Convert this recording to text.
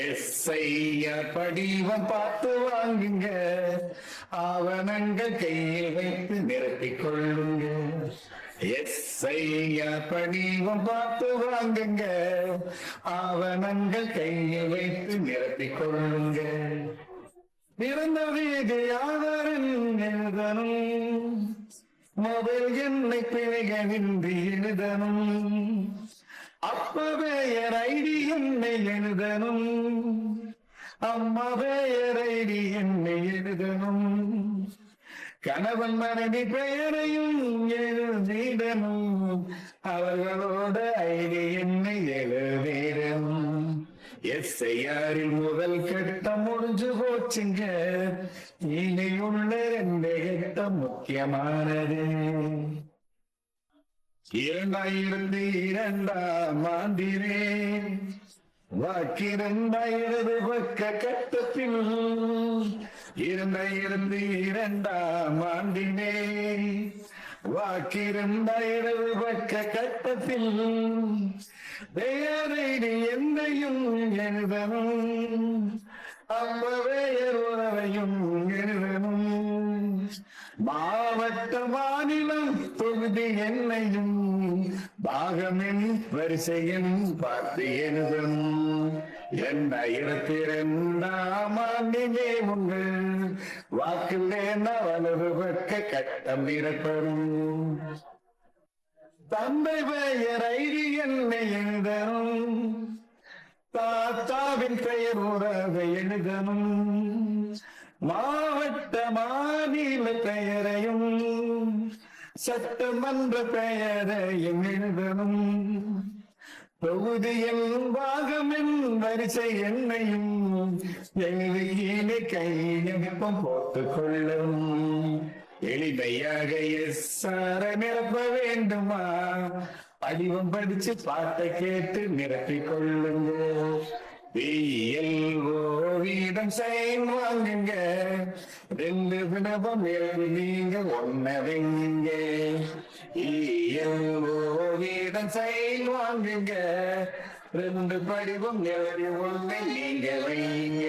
எஸ்ஐயா படிவம் பார்த்து வாங்குங்க, ஆவணங்கள் கையில் வைத்து நிரப்பிக் கொள்ளுங்க. எஸ்ஐயா படிவம் பார்த்து வாங்குங்க, ஆவணங்கள் கையில் வைத்து நிரப்பிக் கொள்ளுங்க. பிறந்த வீடு யாவரும் எழுதணும், மொபைல் எண்ணை பிழைகளின்றி எழுதணும், அப்ப பெயர் ஐடி என்னை எழுதணும், அம்மா பெயர் ஐடி என்னை எழுதணும், கணவன் மனைவி பெயரையும் எழுதிடணும், அவர்களோட ஐடி என்னை எழுதிடணும். எஸ்ஐஆரில் முதல் கட்டம் முடிஞ்சு போச்சுங்க, இனியுள்ள 2 கட்டம் முக்கியமானது. 2002ஆம் ஆண்டிலே வாக்கி 2000 பக்க கட்டத்தில், 2002ஆம் ஆண்டிலே வாக்கி 2000 பக்க கட்டத்தில், பெயரைடி என்னையும் எழுதணும், அம்ம பெயர் உறவையும் எழுதணும், மாவட்ட மாநிலம் தொகுதி என்னையும் பாகமின் வரிசையின் பார்த்து எழுதணும். 2002ஆம் ஆண்டிலே உங்கள் வாக்கிலே வலது பக்க கட்டம் நிரப்பரும். தந்தை பெயர் ஐடி என்னை எழுதணும், தாத்தாவின் பெயர் உறவை எழுதணும், மாவட்ட மாநில பெயரையும் சட்டமன்ற பெயரையும் எழுதணும், தொகுதியில் பாகமின் வரிசை எண்ணையும் எழுதியிலே கையெழுப்பம் போட்டுக் கொள்ளும். எளிமையாக எஸ்ஆர நிரப்ப வேண்டுமா, படிவம் படிச்சு பாட்டை கேட்டு நிரப்பிக் கொள்ளுங்க. வீடம் சைன் வாங்குங்க, 2 வினவம் எழுதி நீங்க 1 வைங்க. வீடம் சைன் வாங்குங்க, 2 படிவம் எழுதி 1 நீங்க வைங்க.